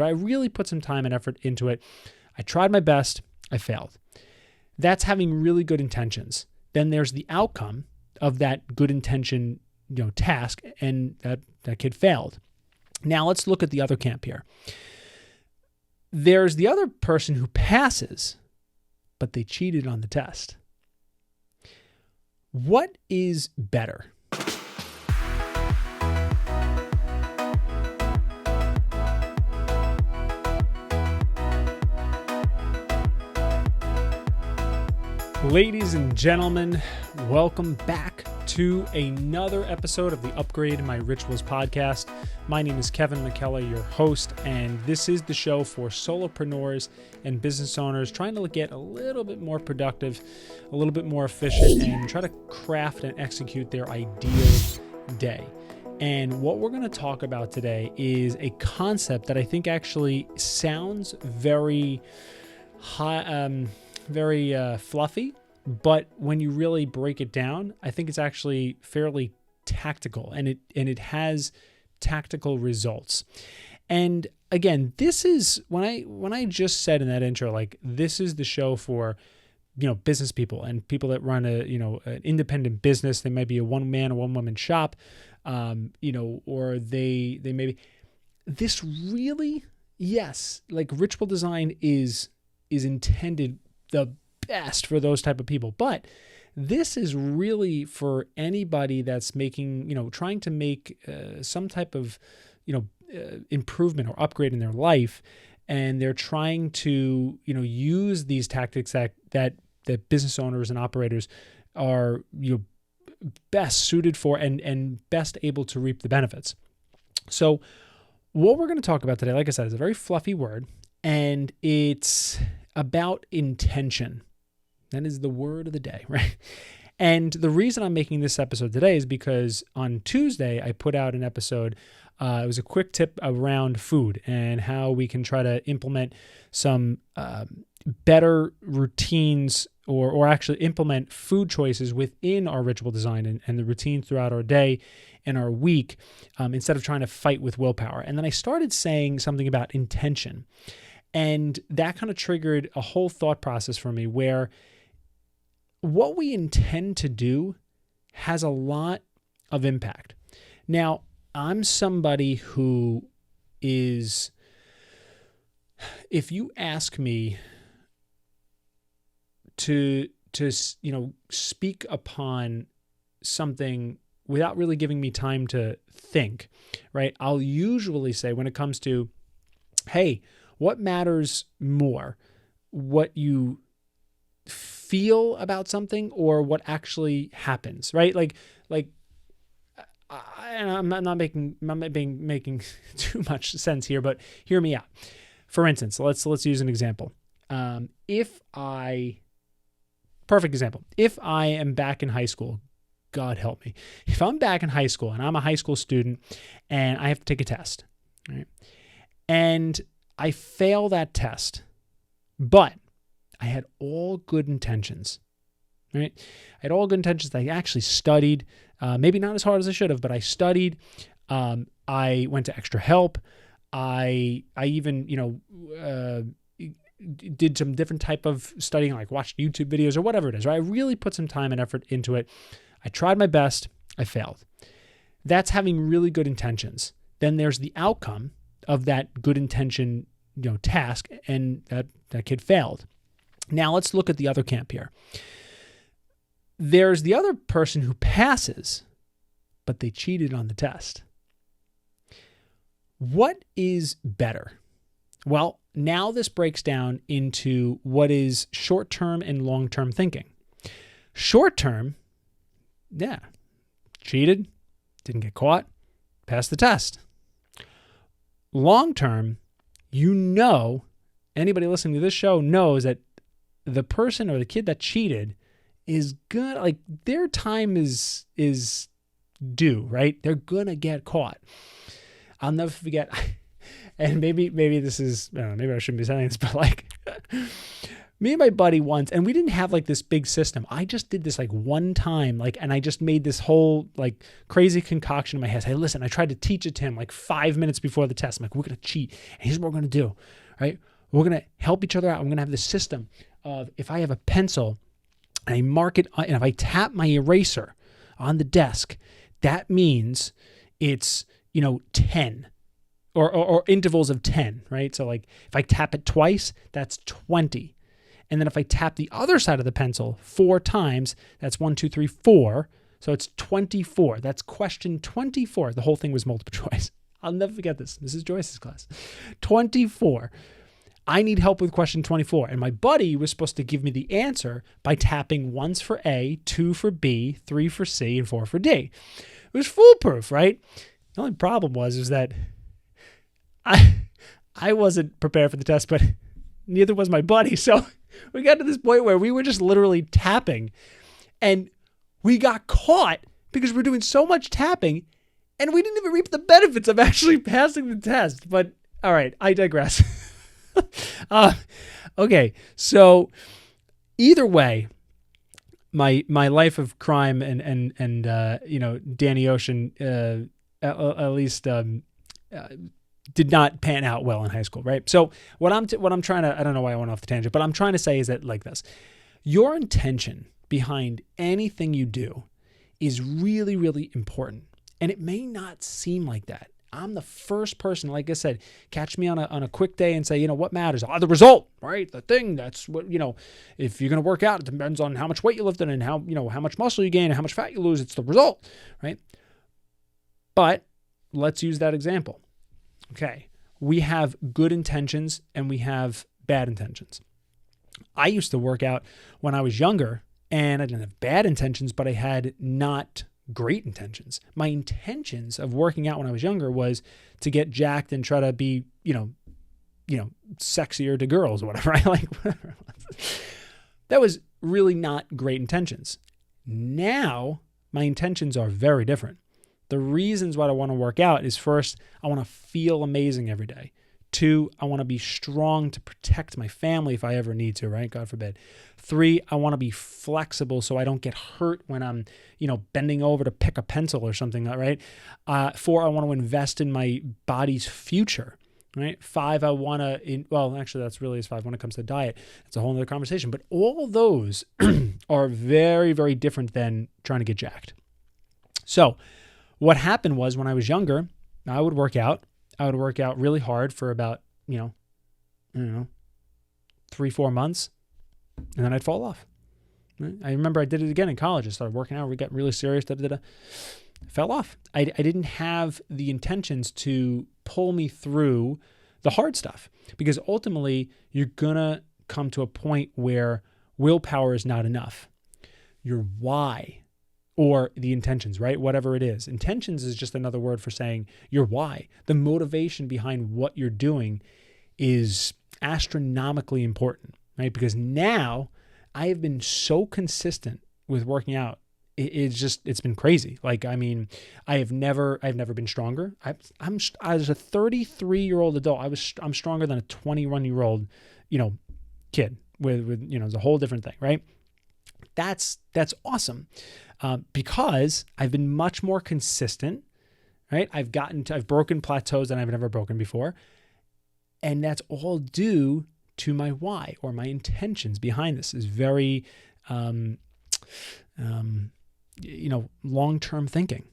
I really put some time and effort into it. I tried my best. I failed. That's having really good intentions. Then there's the outcome of that good intention, task, and that kid failed. Now let's look at the other camp here. There's the other person who passes, but they cheated on the test. What is better? Ladies and gentlemen, welcome back to another episode of the Upgrade My Rituals podcast. My name is Kevin McKellar, your host, and this is the show for solopreneurs and business owners trying to get a little bit more productive, a little bit more efficient, and try to craft and execute their ideal day. And what we're going to talk about today is a concept that I think actually sounds very fluffy, but when you really break it down, I think it's actually fairly tactical, and it has tactical results. And again, this is when I just said in that intro, like, this is the show for business people and people that run an independent business. They might be a one man or one woman shop, or they maybe this really, yes, like ritual design is intended the best for those type of people. But this is really for anybody that's making, trying to make some type of, improvement or upgrade in their life. And they're trying to, use these tactics that business owners and operators are, best suited for and best able to reap the benefits. So what we're going to talk about today, like I said, is a very fluffy word, and it's about intention. That is the word of the day, right? And the reason I'm making this episode today is because on Tuesday, I put out an episode. It was a quick tip around food and how we can try to implement some better routines or actually implement food choices within our ritual design and the routine throughout our day and our week, instead of trying to fight with willpower. And then I started saying something about intention. And that kind of triggered a whole thought process for me where what we intend to do has a lot of impact. Now, I'm somebody who is, if you ask me to speak upon something without really giving me time to think, right? I'll usually say when it comes to, hey, what matters more, what you feel about something or what actually happens, right? I'm not making too much sense here, but hear me out. For instance, let's use an example. Perfect example. If I am back in high school, God help me. If I'm back in high school and I'm a high school student and I have to take a test, right? And I fail that test, but I had all good intentions, right? I had all good intentions. I actually studied, maybe not as hard as I should have, but I studied. I went to extra help. I even, did some different type of studying, like watched YouTube videos or whatever it is, right? I really put some time and effort into it. I tried my best. I failed. That's having really good intentions. Then there's the outcome of that good intention, task, and that kid failed. Now let's look at the other camp here. There's the other person who passes, but they cheated on the test. What is better? Well, now this breaks down into what is short-term and long-term thinking. Short-term, yeah, cheated, didn't get caught, passed the test. Long-term, anybody listening to this show knows that the person or the kid that cheated is gonna, like, their time is due, right? They're gonna get caught. I'll never forget, and maybe this is, I don't know, maybe I shouldn't be saying this, but like Me and my buddy once, and we didn't have like this big system. I just did this like one time, and I just made this whole like crazy concoction in my head. Hey, listen, I tried to teach it to him like 5 minutes before the test. I'm like, we're going to cheat. And here's what we're going to do, right? We're going to help each other out. I'm going to have this system of if I have a pencil and I mark it, and if I tap my eraser on the desk, that means it's, 10 or intervals of 10, right? So like if I tap it twice, that's 20. And then if I tap the other side of the pencil 4 times, that's 1, 2, 3, 4. So it's 24. That's question 24. The whole thing was multiple choice. I'll never forget this. This is Joyce's class. 24. I need help with question 24. And my buddy was supposed to give me the answer by tapping once for A, 2 for B, 3 for C, and 4 for D. It was foolproof, right? The only problem was that I wasn't prepared for the test, but neither was my buddy. So we got to this point where we were just literally tapping, and we got caught because we're doing so much tapping, and we didn't even reap the benefits of actually passing the test. But all right, I digress. Okay, so either way, my life of crime and Danny Ocean at least did not pan out well in high school, right? So what I'm trying to, I don't know why I went off the tangent, but I'm trying to say is that like this, your intention behind anything you do is really, really important. And it may not seem like that. I'm the first person, like I said, catch me on a quick day and say, what matters? The result, right? The thing, that's what, if you're going to work out, it depends on how much weight you lifted and how much muscle you gain and how much fat you lose. It's the result, right? But let's use that example. Okay, we have good intentions and we have bad intentions. I used to work out when I was younger, and I didn't have bad intentions, but I had not great intentions. My intentions of working out when I was younger was to get jacked and try to be, sexier to girls or whatever. I like whatever it was. That was really not great intentions. Now, my intentions are very different. The reasons why I want to work out is, first, I want to feel amazing every day. 2, I want to be strong to protect my family if I ever need to, right? God forbid. 3, I want to be flexible so I don't get hurt when I'm, bending over to pick a pencil or something, right? 4, I want to invest in my body's future, right? 5, I want to, actually that's really is 5 when it comes to diet. It's a whole other conversation. But all those are very, very different than trying to get jacked. So what happened was, when I was younger, I would work out. I would work out really hard for about, 3-4 months, and then I'd fall off. Right? I remember I did it again in college. I started working out. We got really serious. Fell off. I didn't have the intentions to pull me through the hard stuff, because ultimately you're going to come to a point where willpower is not enough. Your why, or the intentions, right? Whatever it is. Intentions is just another word for saying your why. The motivation behind what you're doing is astronomically important, right? Because now I have been so consistent with working out. It's been crazy. Like, I mean, I've never been stronger. As a 33-year-old adult, I'm stronger than a 21-year-old, kid with it's a whole different thing, right? That's awesome. Because I've been much more consistent, right? I've broken plateaus that I've never broken before. And that's all due to my why, or my intentions behind this. Is very, long-term thinking.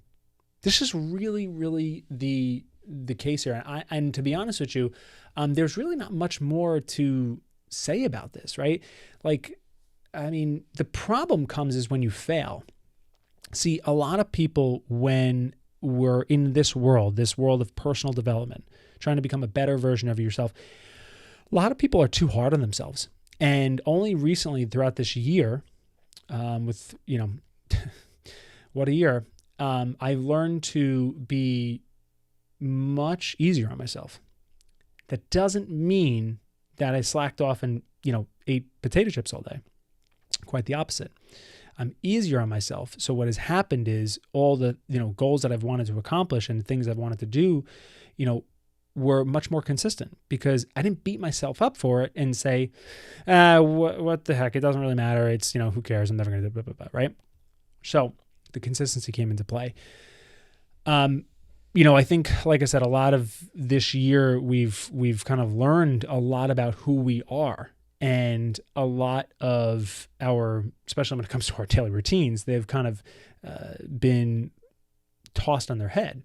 This is really, really the case here. And to be honest with you, there's really not much more to say about this, right? Like, I mean, the problem comes is when you fail. See, a lot of people, when we're in this world of personal development, trying to become a better version of yourself, a lot of people are too hard on themselves. And only recently, throughout this year, what a year, I've learned to be much easier on myself. That doesn't mean that I slacked off and, ate potato chips all day. Quite the opposite. I'm easier on myself. So what has happened is all the, goals that I've wanted to accomplish and things I've wanted to do, were much more consistent because I didn't beat myself up for it and say, what the heck? It doesn't really matter. It's, who cares? I'm never going to do blah, blah, blah, right? So the consistency came into play. I think, like I said, a lot of this year, we've kind of learned a lot about who we are, and a lot of our, especially when it comes to our daily routines, they've kind of been tossed on their head.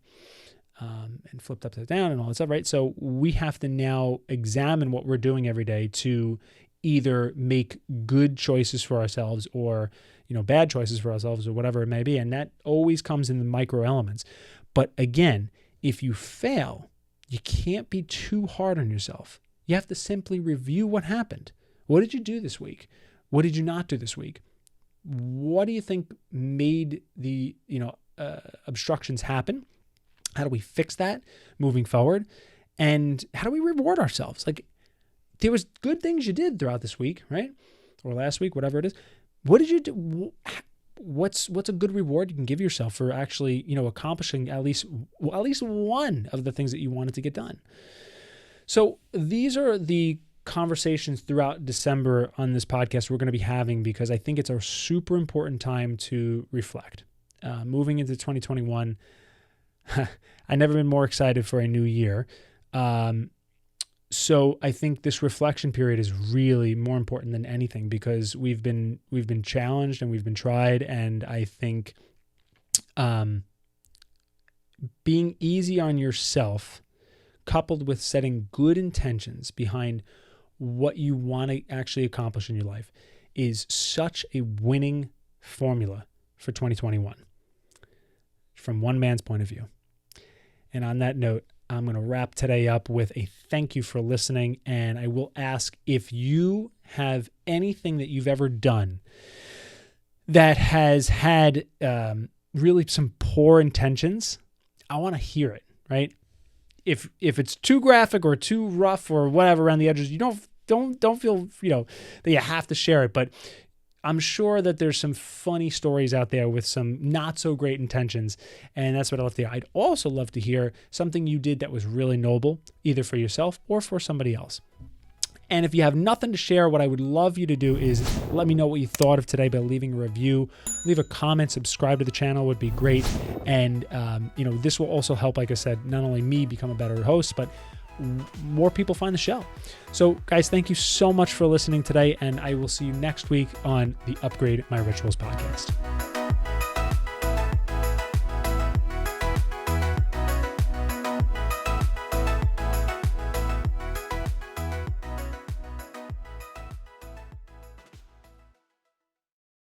And flipped upside down and all that stuff, right? So we have to now examine what we're doing every day to either make good choices for ourselves or, bad choices for ourselves or whatever it may be. And that always comes in the micro elements. But again, if you fail, you can't be too hard on yourself. You have to simply review what happened. What did you do this week? What did you not do this week? What do you think made the, obstructions happen? How do we fix that moving forward? And how do we reward ourselves? Like, there was good things you did throughout this week, right? Or last week, whatever it is. What did you do? What's a good reward you can give yourself for actually, accomplishing at least one of the things that you wanted to get done? So these are the conversations throughout December on this podcast we're going to be having, because I think it's a super important time to reflect. Moving into 2021, I've never been more excited for a new year. So I think this reflection period is really more important than anything, because we've been challenged and we've been tried. And I think being easy on yourself, coupled with setting good intentions behind what you want to actually accomplish in your life, is such a winning formula for 2021. From one man's point of view. And on that note, I'm going to wrap today up with a thank you for listening. And I will ask, if you have anything that you've ever done that has had really some poor intentions, I want to hear it, right? If it's too graphic or too rough or whatever around the edges, you don't feel, that you have to share it. But I'm sure that there's some funny stories out there with some not so great intentions, and that's what I'd love to hear. I'd also love to hear something you did that was really noble, either for yourself or for somebody else. And if you have nothing to share, what I would love you to do is let me know what you thought of today by leaving a review, leave a comment, subscribe to the channel would be great. And, this will also help, like I said, not only me become a better host, but more people find the show. So guys, thank you so much for listening today, and I will see you next week on the Upgrade My Rituals podcast.